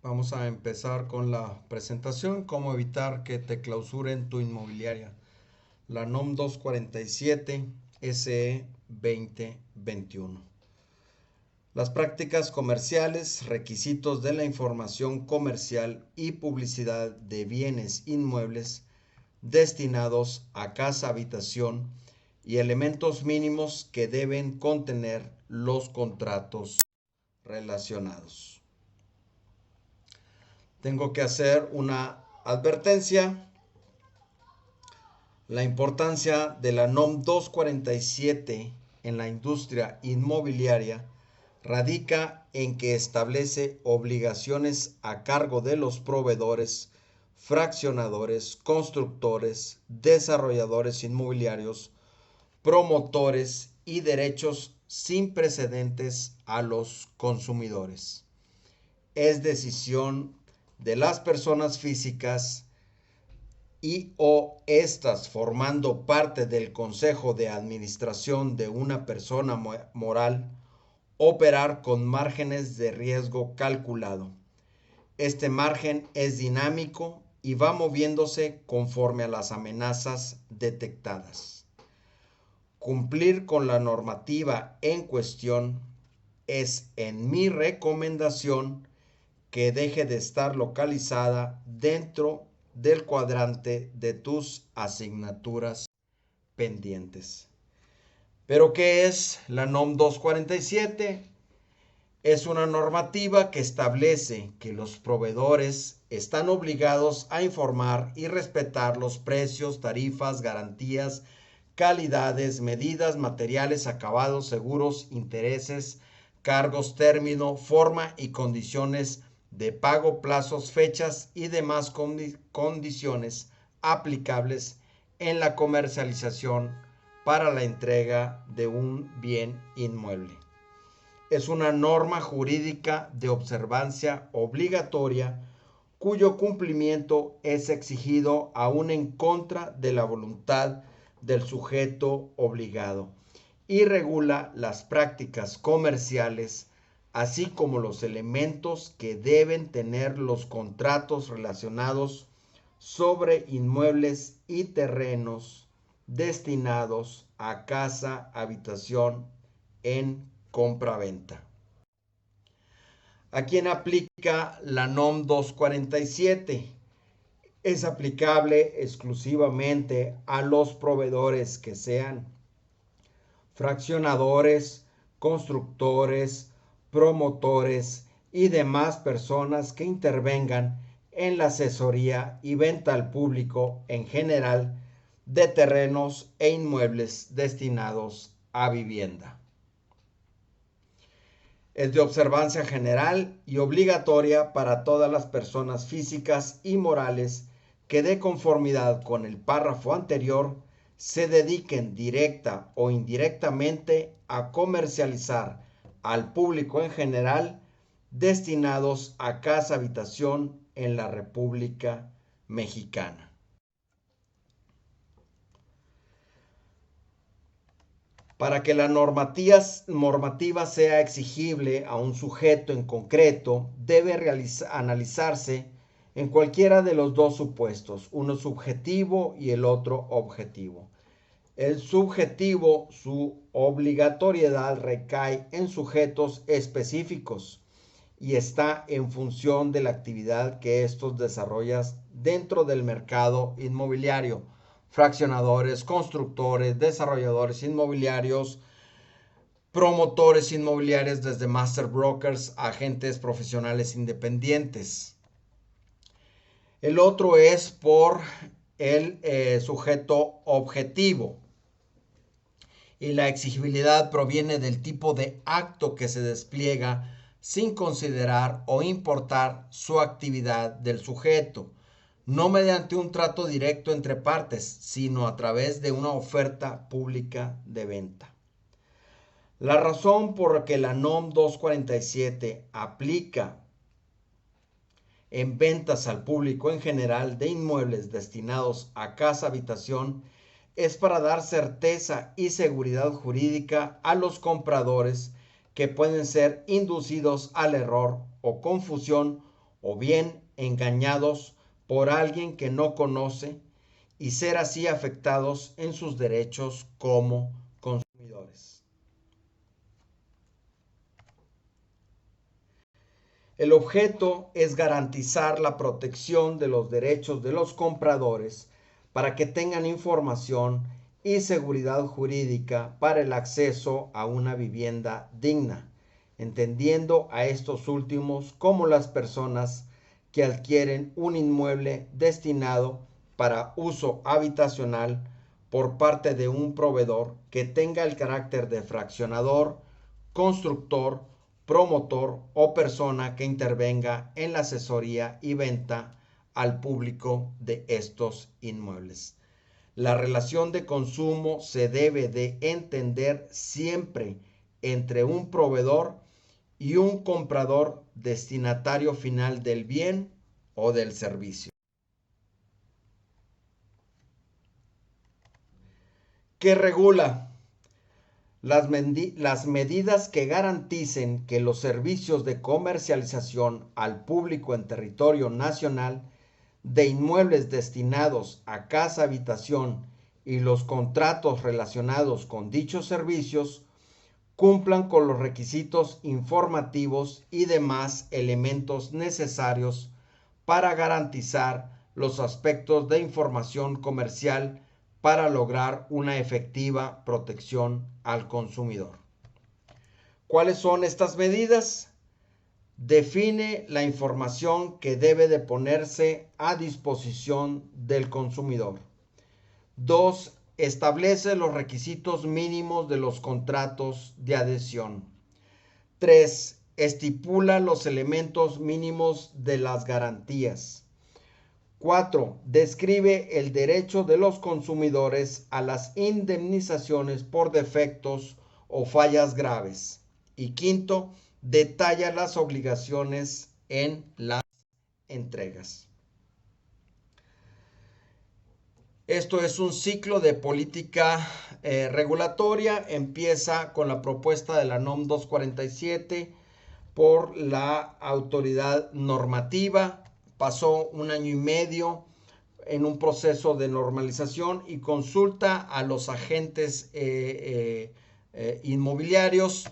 Vamos a empezar con la presentación, cómo evitar que te clausuren tu inmobiliaria. La NOM 247 SE 2021. Las prácticas comerciales, requisitos de la información comercial y publicidad de bienes inmuebles destinados a casa habitación y elementos mínimos que deben contener los contratos relacionados. Tengo que hacer una advertencia. La importancia de la NOM 247 en la industria inmobiliaria radica en que establece obligaciones a cargo de los proveedores, fraccionadores, constructores, desarrolladores inmobiliarios, promotores y derechos sin precedentes a los consumidores. Es decisión de las personas físicas y o estas formando parte del consejo de administración de una persona moral operar con márgenes de riesgo calculado. Este margen es dinámico y va moviéndose conforme a las amenazas detectadas. Cumplir con la normativa en cuestión es, en mi recomendación, que deje de estar localizada dentro del cuadrante de tus asignaturas pendientes. ¿Pero qué es la NOM 247? Es una normativa que establece que los proveedores están obligados a informar y respetar los precios, tarifas, garantías, calidades, medidas, materiales, acabados, seguros, intereses, cargos, término, forma y condiciones de pago, plazos, fechas y demás condiciones aplicables en la comercialización para la entrega de un bien inmueble. Es una norma jurídica de observancia obligatoria cuyo cumplimiento es exigido aún en contra de la voluntad del sujeto obligado y regula las prácticas comerciales, así como los elementos que deben tener los contratos relacionados sobre inmuebles y terrenos destinados a casa, habitación en compraventa. ¿A quién aplica la NOM 247? Es aplicable exclusivamente a los proveedores que sean fraccionadores, constructores, promotores y demás personas que intervengan en la asesoría y venta al público en general de terrenos e inmuebles destinados a vivienda. Es de observancia general y obligatoria para todas las personas físicas y morales que, de conformidad con el párrafo anterior, se dediquen directa o indirectamente a comercializar al público en general destinados a casa habitación en la República Mexicana. Para que la normativa sea exigible a un sujeto en concreto, debe analizarse en cualquiera de los dos supuestos, uno subjetivo y el otro objetivo. El subjetivo, su obligatoriedad recae en sujetos específicos y está en función de la actividad que estos desarrollan dentro del mercado inmobiliario. Fraccionadores, constructores, desarrolladores inmobiliarios, promotores inmobiliarios desde master brokers, agentes profesionales independientes. El otro es por el sujeto objetivo. Y la exigibilidad proviene del tipo de acto que se despliega sin considerar o importar su actividad del sujeto, no mediante un trato directo entre partes, sino a través de una oferta pública de venta. La razón por la que la NOM 247 aplica en ventas al público en general de inmuebles destinados a casa habitación es para dar certeza y seguridad jurídica a los compradores que pueden ser inducidos al error o confusión o bien engañados por alguien que no conoce y ser así afectados en sus derechos como consumidores. El objeto es garantizar la protección de los derechos de los compradores para que tengan información y seguridad jurídica para el acceso a una vivienda digna, entendiendo a estos últimos como las personas que adquieren un inmueble destinado para uso habitacional por parte de un proveedor que tenga el carácter de fraccionador, constructor, promotor o persona que intervenga en la asesoría y venta al público de estos inmuebles. La relación de consumo se debe de entender siempre entre un proveedor y un comprador destinatario final del bien o del servicio. ¿Qué regula? Las medidas que garanticen que los servicios de comercialización al público en territorio nacional de inmuebles destinados a casa habitación y los contratos relacionados con dichos servicios cumplan con los requisitos informativos y demás elementos necesarios para garantizar los aspectos de información comercial para lograr una efectiva protección al consumidor. ¿Cuáles son estas medidas? Define la información que debe de ponerse a disposición del consumidor. 2. Establece los requisitos mínimos de los contratos de adhesión. 3. Estipula los elementos mínimos de las garantías. 4. Describe el derecho de los consumidores a las indemnizaciones por defectos o fallas graves. Y 5. Detalla las obligaciones en las entregas. Esto es un ciclo de política regulatoria. Empieza con la propuesta de la NOM 247 por la autoridad normativa. Pasó un año y medio en un proceso de normalización y consulta a los agentes inmobiliarios.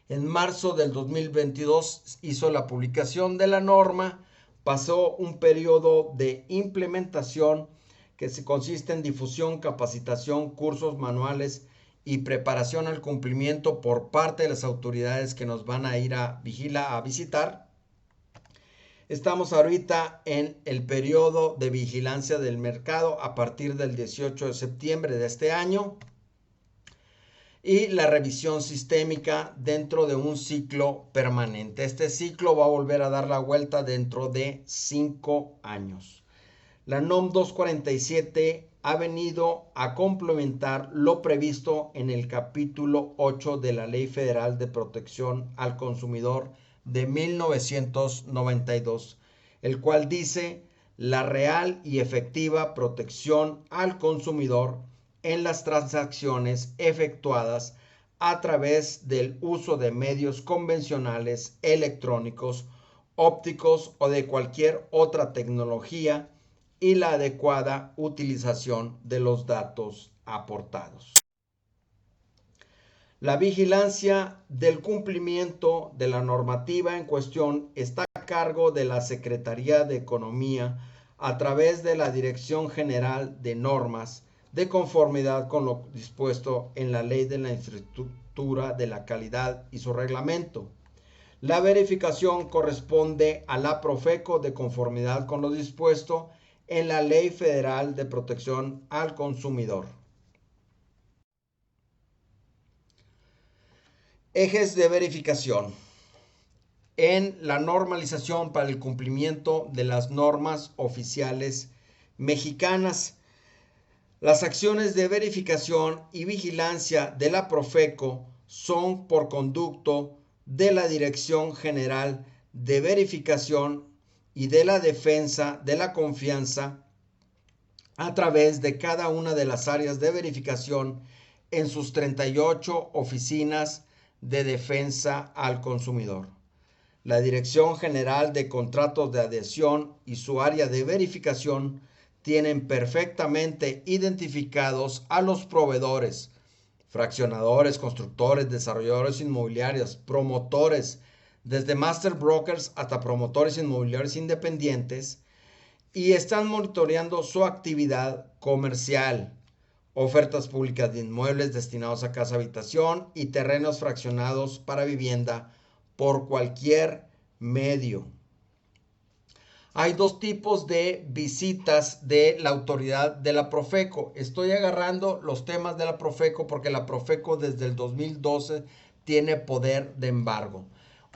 En marzo del 2022 hizo la publicación de la norma. Pasó un periodo de implementación que consiste en difusión, capacitación, cursos, manuales y preparación al cumplimiento por parte de las autoridades que nos van a ir a visitar. Estamos ahorita en el periodo de vigilancia del mercado a partir del 18 de septiembre de este año y la revisión sistémica dentro de un ciclo permanente. Este ciclo va a volver a dar la vuelta dentro de 5 años. La NOM 247 ha venido a complementar lo previsto en el capítulo 8 de la Ley Federal de Protección al Consumidor de 1992, el cual dice la real y efectiva protección al consumidor en las transacciones efectuadas a través del uso de medios convencionales, electrónicos, ópticos o de cualquier otra tecnología y la adecuada utilización de los datos aportados. La vigilancia del cumplimiento de la normativa en cuestión está a cargo de la Secretaría de Economía a través de la Dirección General de Normas de conformidad con lo dispuesto en la Ley de la Infraestructura de la Calidad y su reglamento. La verificación corresponde a la Profeco de conformidad con lo dispuesto en la Ley Federal de Protección al Consumidor. Ejes de verificación. En la normalización para el cumplimiento de las normas oficiales mexicanas, las acciones de verificación y vigilancia de la Profeco son por conducto de la Dirección General de Verificación y de la Defensa de la Confianza a través de cada una de las áreas de verificación en sus 38 oficinas de defensa al consumidor. La Dirección General de Contratos de Adhesión y su área de verificación tienen perfectamente identificados a los proveedores, fraccionadores, constructores, desarrolladores inmobiliarios, promotores, desde master brokers hasta promotores inmobiliarios independientes, y están monitoreando su actividad comercial, ofertas públicas de inmuebles destinados a casa habitación y terrenos fraccionados para vivienda por cualquier medio. Hay dos tipos de visitas de la autoridad de la Profeco. Estoy agarrando los temas de la Profeco porque la Profeco desde el 2012 tiene poder de embargo.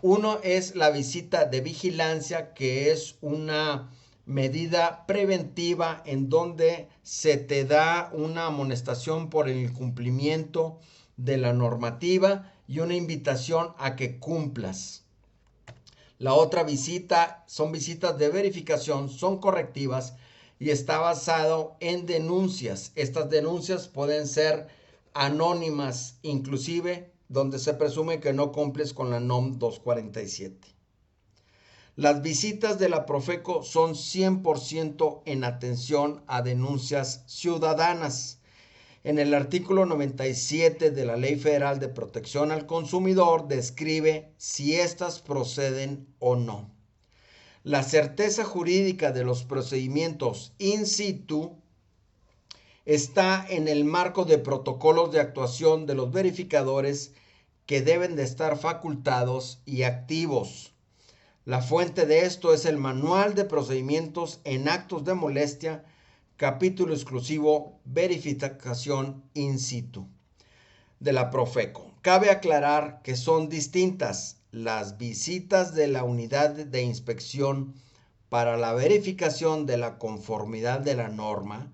Uno es la visita de vigilancia, que es una medida preventiva en donde se te da una amonestación por el incumplimiento de la normativa y una invitación a que cumplas. La otra visita son visitas de verificación, son correctivas y está basado en denuncias. Estas denuncias pueden ser anónimas, inclusive donde se presume que no cumples con la NOM 247. Las visitas de la Profeco son 100% en atención a denuncias ciudadanas. En el artículo 97 de la Ley Federal de Protección al Consumidor describe si éstas proceden o no. La certeza jurídica de los procedimientos in situ está en el marco de protocolos de actuación de los verificadores que deben de estar facultados y activos. La fuente de esto es el Manual de Procedimientos en Actos de Molestia, capítulo exclusivo Verificación in situ de la Profeco. Cabe aclarar que son distintas las visitas de la unidad de inspección para la verificación de la conformidad de la norma,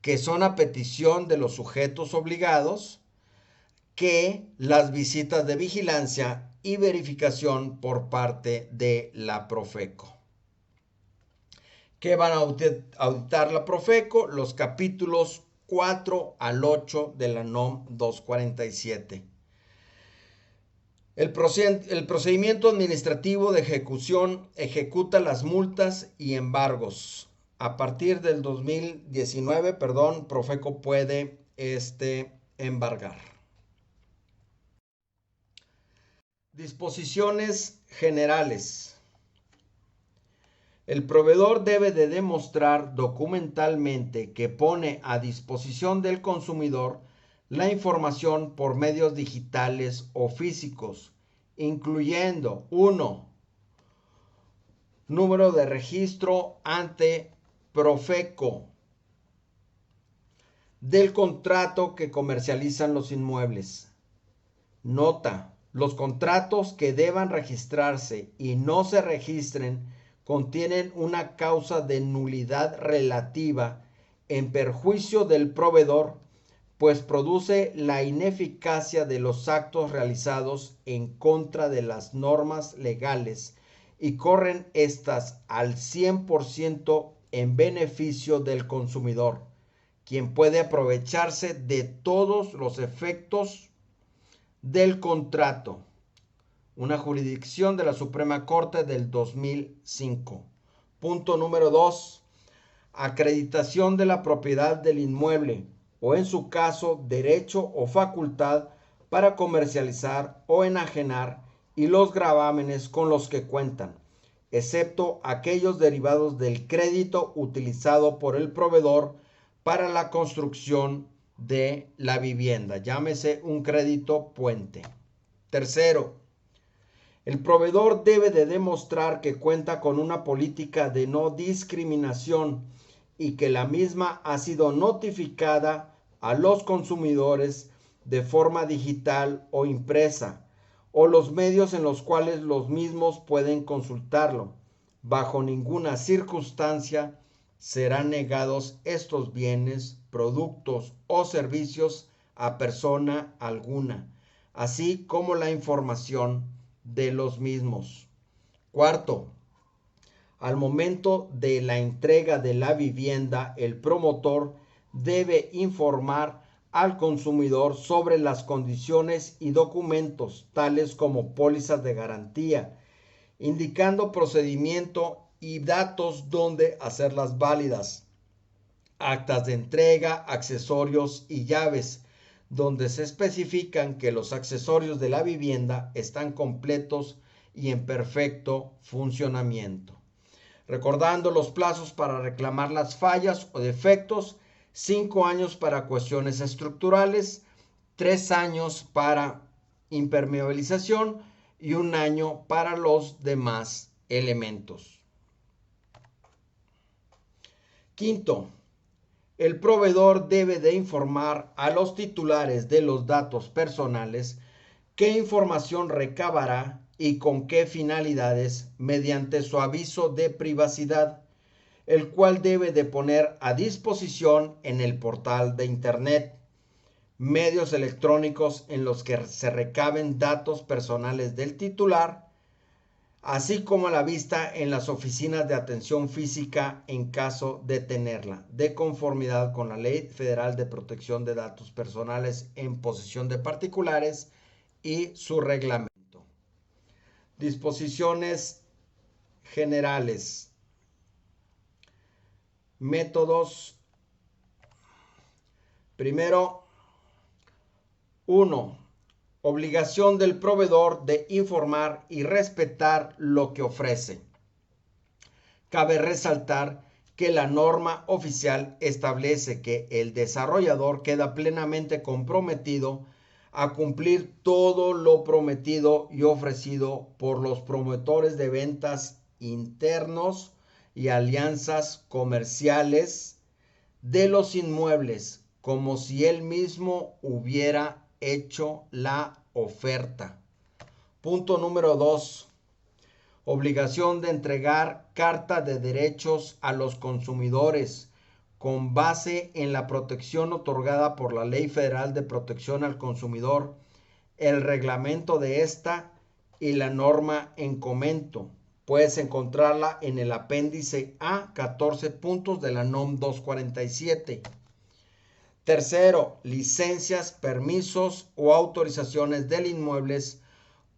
que son a petición de los sujetos obligados, que las visitas de vigilancia y verificación por parte de la Profeco. ¿Qué van a auditar la Profeco? Los capítulos 4 al 8 de la NOM 247. El procedimiento administrativo de ejecución ejecuta las multas y embargos. A partir del 2019, Profeco puede embargar. Disposiciones generales. El proveedor debe de demostrar documentalmente que pone a disposición del consumidor la información por medios digitales o físicos, incluyendo 1. Número de registro ante Profeco del contrato que comercializan los inmuebles. Nota: los contratos que deban registrarse y no se registren contienen una causa de nulidad relativa en perjuicio del proveedor, pues produce la ineficacia de los actos realizados en contra de las normas legales y corren estas al 100% en beneficio del consumidor, quien puede aprovecharse de todos los efectos del contrato. Una jurisdicción de la Suprema Corte del 2005. Punto número 2. Acreditación de la propiedad del inmueble o, en su caso, derecho o facultad para comercializar o enajenar y los gravámenes con los que cuentan, excepto aquellos derivados del crédito utilizado por el proveedor para la construcción de la vivienda, llámese un crédito puente. Tercero, el proveedor debe de demostrar que cuenta con una política de no discriminación y que la misma ha sido notificada a los consumidores de forma digital o impresa, o los medios en los cuales los mismos pueden consultarlo. Bajo ninguna circunstancia serán negados estos bienes, productos o servicios a persona alguna, así como la información de los mismos. Cuarto, al momento de la entrega de la vivienda, el promotor debe informar al consumidor sobre las condiciones y documentos, tales como pólizas de garantía, indicando procedimiento y datos donde hacerlas válidas, actas de entrega, accesorios y llaves, donde se especifican que los accesorios de la vivienda están completos y en perfecto funcionamiento. Recordando los plazos para reclamar las fallas o defectos: 5 años para cuestiones estructurales, 3 años para impermeabilización y 1 año para los demás elementos. Quinto, el proveedor debe de informar a los titulares de los datos personales qué información recabará y con qué finalidades mediante su aviso de privacidad, el cual debe de poner a disposición en el portal de Internet, medios electrónicos en los que se recaben datos personales del titular, así como a la vista en las oficinas de atención física en caso de tenerla, de conformidad con la Ley Federal de Protección de Datos Personales en posesión de particulares y su reglamento. Disposiciones generales. Métodos. Primero, 1. Obligación del proveedor de informar y respetar lo que ofrece. Cabe resaltar que la norma oficial establece que el desarrollador queda plenamente comprometido a cumplir todo lo prometido y ofrecido por los promotores de ventas internos y alianzas comerciales de los inmuebles, como si él mismo hubiera hecho la oferta. Punto número 2. Obligación de entregar carta de derechos a los consumidores con base en la protección otorgada por la Ley Federal de Protección al Consumidor, el reglamento de esta y la norma en comento. Puedes encontrarla en el apéndice A, 14 puntos de la NOM 247. Tercero, licencias, permisos o autorizaciones del inmueble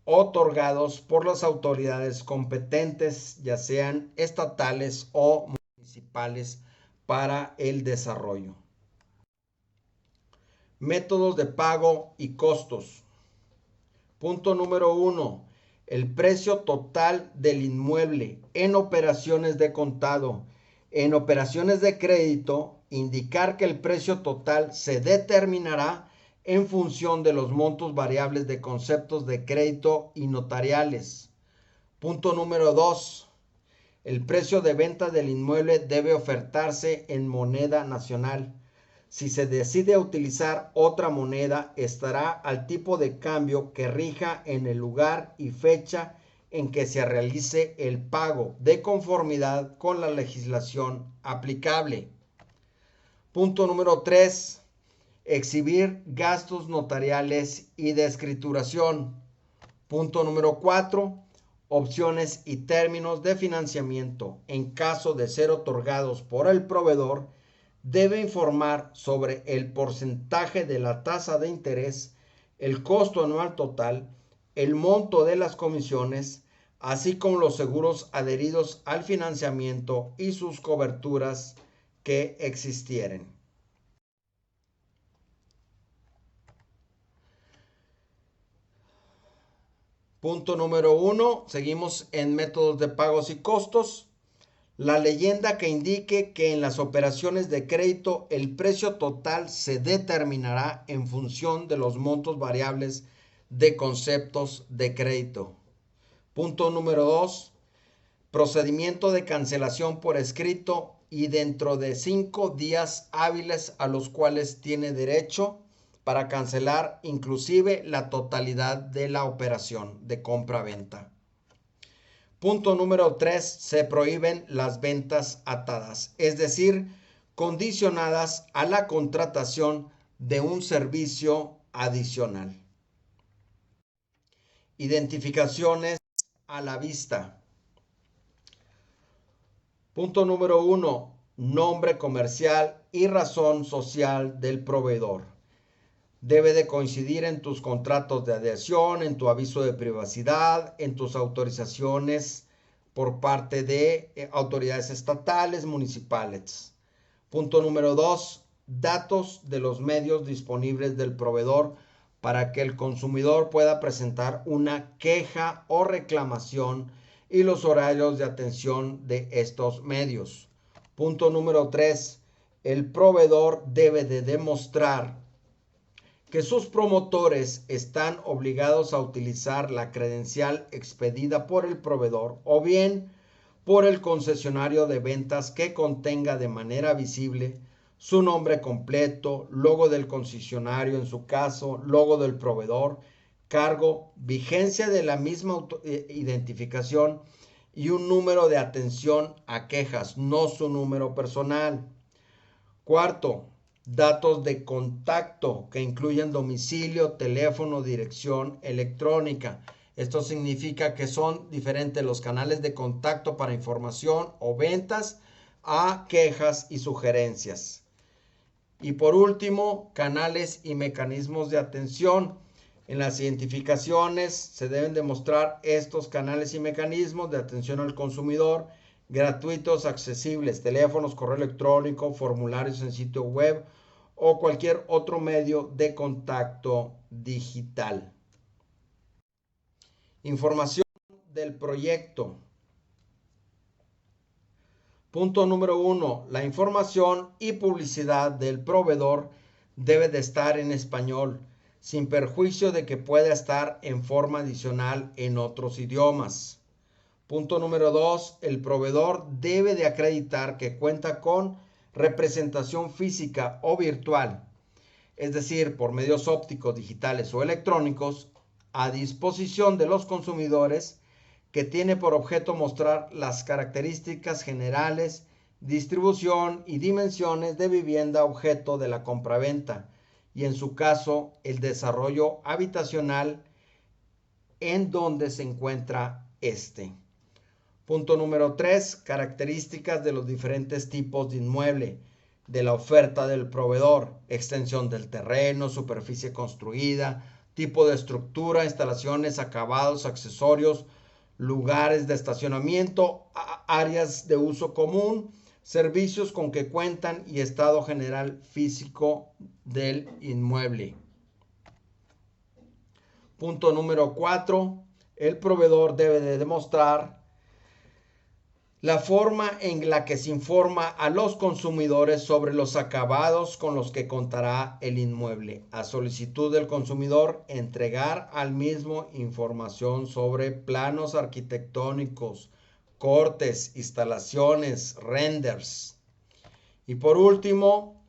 otorgados por las autoridades competentes, ya sean estatales o municipales, para el desarrollo. Métodos de pago y costos. Punto número 1. El precio total del inmueble en operaciones de contado. En operaciones de crédito, indicar que el precio total se determinará en función de los montos variables de conceptos de crédito y notariales. Punto número 2. El precio de venta del inmueble debe ofertarse en moneda nacional. Si se decide utilizar otra moneda, estará al tipo de cambio que rija en el lugar y fecha en que se realice el pago, de conformidad con la legislación aplicable. Punto número 3. Exhibir gastos notariales y de escrituración. Punto número 4. Opciones y términos de financiamiento. En caso de ser otorgados por el proveedor, debe informar sobre el porcentaje de la tasa de interés, el costo anual total, el monto de las comisiones, así como los seguros adheridos al financiamiento y sus coberturas que existieren. Punto número 1. Seguimos en métodos de pagos y costos. La leyenda que indique que en las operaciones de crédito el precio total se determinará en función de los montos variables de conceptos de crédito. Punto número 2. Procedimiento de cancelación por escrito y dentro de 5 días hábiles a los cuales tiene derecho para cancelar inclusive la totalidad de la operación de compra-venta. Punto número 3. Se prohíben las ventas atadas, es decir, condicionadas a la contratación de un servicio adicional. Identificaciones a la vista. Punto número 1. Nombre comercial y razón social del proveedor. Debe de coincidir en tus contratos de adhesión, en tu aviso de privacidad, en tus autorizaciones por parte de autoridades estatales, municipales. Punto número 2, datos de los medios disponibles del proveedor para que el consumidor pueda presentar una queja o reclamación y los horarios de atención de estos medios. Punto número 3, el proveedor debe de demostrar que sus promotores están obligados a utilizar la credencial expedida por el proveedor o bien por el concesionario de ventas que contenga de manera visible su nombre completo, logo del concesionario en su caso, logo del proveedor, cargo, vigencia de la misma identificación y un número de atención a quejas, no su número personal. Cuarto, datos de contacto que incluyen domicilio, teléfono, dirección electrónica. Esto significa que son diferentes los canales de contacto para información o ventas a quejas y sugerencias. Y por último, canales y mecanismos de atención. En las identificaciones se deben demostrar estos canales y mecanismos de atención al consumidor gratuitos, accesibles, teléfonos, correo electrónico, formularios en sitio web o cualquier otro medio de contacto digital. Información del proyecto. Punto número 1. La información y publicidad del proveedor debe de estar en español, sin perjuicio de que pueda estar en forma adicional en otros idiomas. Punto número 2. El proveedor debe de acreditar que cuenta con representación física o virtual, es decir, por medios ópticos, digitales o electrónicos, a disposición de los consumidores, que tiene por objeto mostrar las características generales, distribución y dimensiones de vivienda objeto de la compraventa y en su caso el desarrollo habitacional en donde se encuentra este. Punto número 3. Características de los diferentes tipos de inmueble, de la oferta del proveedor, extensión del terreno, superficie construida, tipo de estructura, instalaciones, acabados, accesorios, lugares de estacionamiento, áreas de uso común, servicios con que cuentan y estado general físico del inmueble. Punto número 4. El proveedor debe de demostrar la forma en la que se informa a los consumidores sobre los acabados con los que contará el inmueble. A solicitud del consumidor, entregar al mismo información sobre planos arquitectónicos, cortes, instalaciones, renders. Y por último,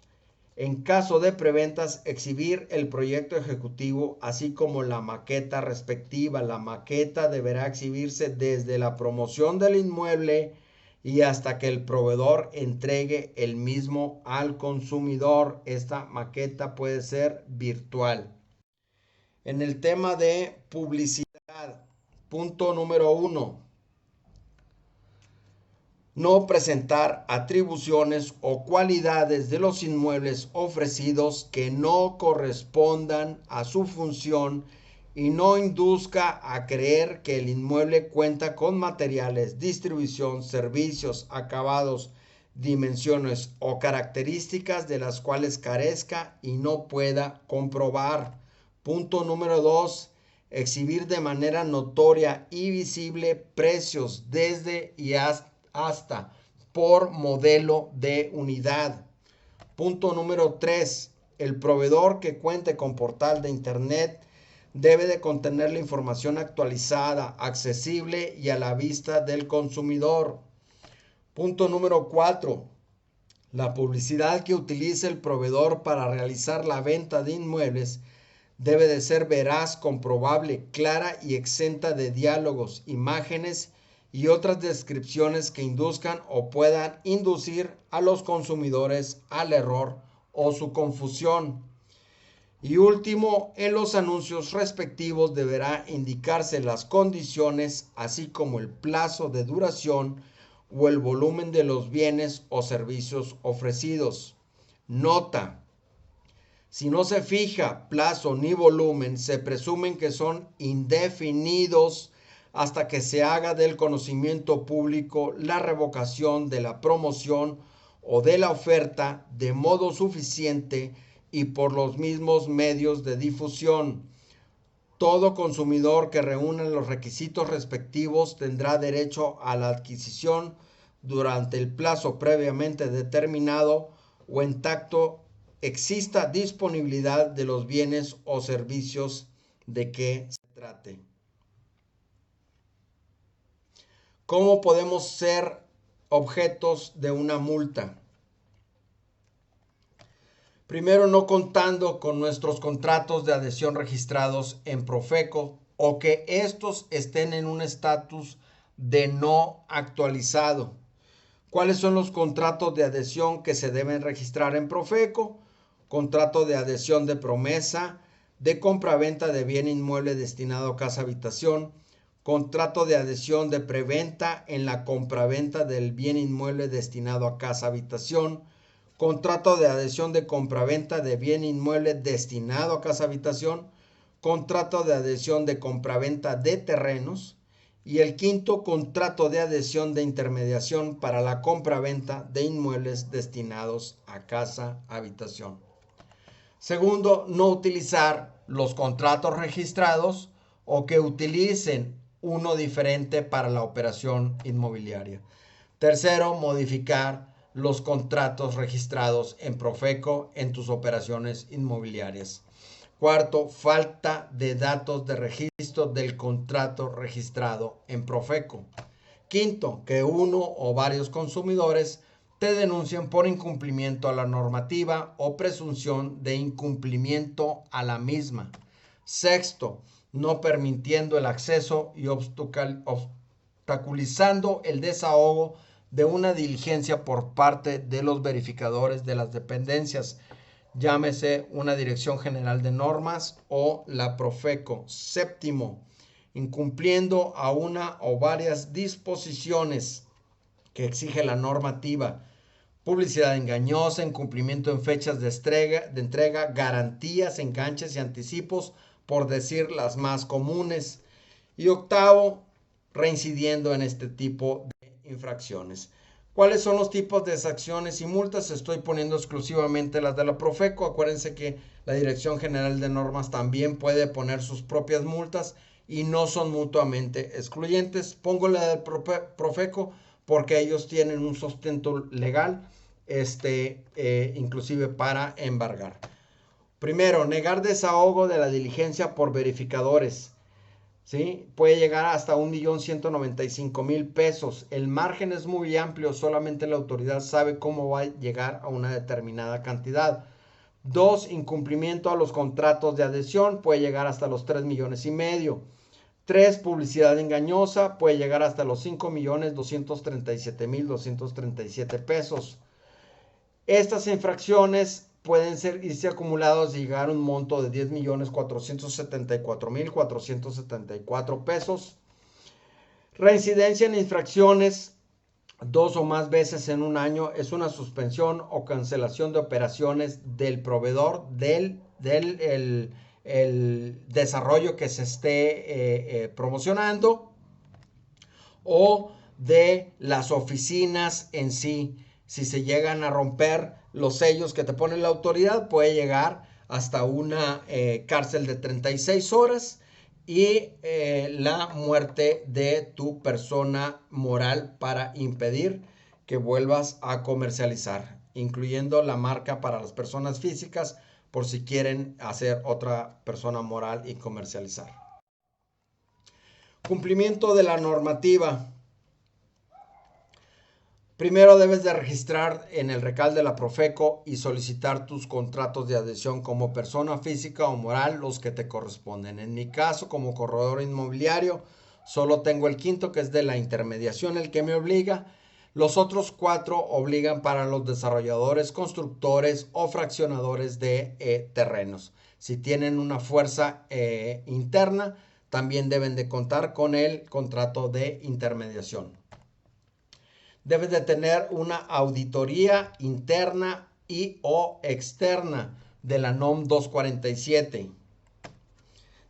en caso de preventas, exhibir el proyecto ejecutivo, así como la maqueta respectiva. La maqueta deberá exhibirse desde la promoción del inmueble y hasta que el proveedor entregue el mismo al consumidor. Esta maqueta puede ser virtual. En el tema de publicidad, punto número 1. No presentar atribuciones o cualidades de los inmuebles ofrecidos que no correspondan a su función y no induzca a creer que el inmueble cuenta con materiales, distribución, servicios, acabados, dimensiones o características de las cuales carezca y no pueda comprobar. Punto número 2. Exhibir de manera notoria y visible precios desde y hasta por modelo de unidad. Punto número 3. El proveedor que cuente con portal de internet debe de contener la información actualizada, accesible y a la vista del consumidor. Punto número 4. La publicidad que utilice el proveedor para realizar la venta de inmuebles debe de ser veraz, comprobable, clara y exenta de diálogos, imágenes y otras descripciones que induzcan o puedan inducir a los consumidores al error o su confusión. Y último, en los anuncios respectivos deberá indicarse las condiciones, así como el plazo de duración o el volumen de los bienes o servicios ofrecidos. Nota: Si no se fija plazo ni volumen, se presumen que son indefinidos hasta que se haga del conocimiento público la revocación de la promoción o de la oferta de modo suficiente y por los mismos medios de difusión. Todo consumidor que reúna los requisitos respectivos tendrá derecho a la adquisición durante el plazo previamente determinado o en tanto exista disponibilidad de los bienes o servicios de que se trate. ¿Cómo podemos ser objetos de una multa? Primero, no contando con nuestros contratos de adhesión registrados en Profeco o que estos estén en un estatus de no actualizado. ¿Cuáles son los contratos de adhesión que se deben registrar en Profeco? Contrato de adhesión de promesa, de compraventa de bien inmueble destinado a casa habitación, contrato de adhesión de preventa en la compraventa del bien inmueble destinado a casa habitación, contrato de adhesión de compraventa de bien inmueble destinado a casa habitación, contrato de adhesión de compraventa de terrenos, y el quinto, contrato de adhesión de intermediación para la compraventa de inmuebles destinados a casa habitación. Segundo, no utilizar los contratos registrados o que utilicen uno diferente para la operación inmobiliaria. Tercero, modificar los contratos registrados en Profeco en tus operaciones inmobiliarias. Cuarto, falta de datos de registro del contrato registrado en Profeco. Quinto, que uno o varios consumidores te denuncien por incumplimiento a la normativa o presunción de incumplimiento a la misma. Sexto, no permitiendo el acceso y obstaculizando el desahogo de una diligencia por parte de los verificadores de las dependencias, llámese una Dirección General de Normas o la Profeco. Séptimo, incumpliendo a una o varias disposiciones que exige la normativa, publicidad engañosa, incumplimiento en fechas de entrega, garantías, enganches y anticipos, por decir las más comunes. Y octavo, reincidiendo en este tipo de infracciones. ¿Cuáles son los tipos de sanciones y multas? Estoy poniendo exclusivamente las de la Profeco. Acuérdense que la Dirección General de Normas también puede poner sus propias multas y no son mutuamente excluyentes. Pongo la del Profeco porque ellos tienen un sustento legal, inclusive para embargar. Primero, negar desahogo de la diligencia por verificadores. ¿Sí? Puede llegar hasta 1.195.000 pesos. El margen es muy amplio, solamente la autoridad sabe cómo va a llegar a una determinada cantidad. 2. Incumplimiento a los contratos de adhesión, puede llegar hasta los 3,5 millones. 3. Publicidad engañosa, puede llegar hasta los 5.237.237 pesos. Estas infracciones pueden irse acumulados y llegar a un monto de 10.474.474 pesos. Reincidencia en infracciones 2 o más veces en un año es una suspensión o cancelación de operaciones del proveedor del desarrollo que se esté promocionando o de las oficinas en sí. Si se llegan a romper los sellos que te pone la autoridad, puede llegar hasta una cárcel de 36 horas y la muerte de tu persona moral para impedir que vuelvas a comercializar, incluyendo la marca para las personas físicas por si quieren hacer otra persona moral y comercializar. Cumplimiento de la normativa. Primero debes de registrar en el RECAL de la Profeco y solicitar tus contratos de adhesión como persona física o moral, los que te corresponden. En mi caso, como corredor inmobiliario, solo tengo el quinto, que es de la intermediación, el que me obliga. Los otros 4 obligan para los desarrolladores, constructores o fraccionadores de terrenos. Si tienen una fuerza interna, también deben de contar con el contrato de intermediación. Debes de tener una auditoría interna y o externa. de la NOM 247.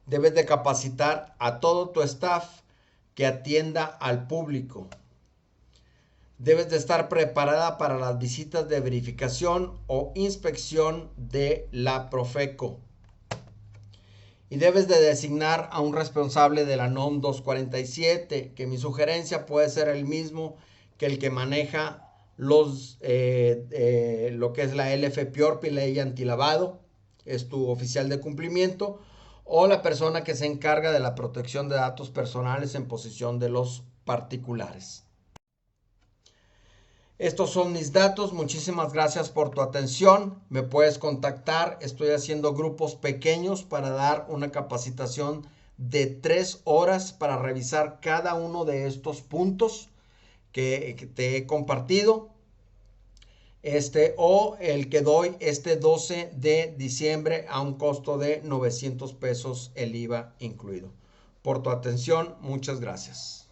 Debes de capacitar a todo tu staff que atienda al público. Debes de estar preparada para las visitas de verificación o inspección de la Profeco. Y debes de designar a un responsable de la NOM 247, que mi sugerencia puede ser el mismo que el que maneja lo que es la LFPORP y ley antilavado, es tu oficial de cumplimiento, o la persona que se encarga de la protección de datos personales en posesión de los particulares. Estos son mis datos, muchísimas gracias por tu atención, me puedes contactar, estoy haciendo grupos pequeños para dar una capacitación de 3 horas para revisar cada uno de estos puntos que te he compartido, o el que doy este 12 de diciembre a un costo de 900 pesos, el IVA incluido. Por tu atención, muchas gracias.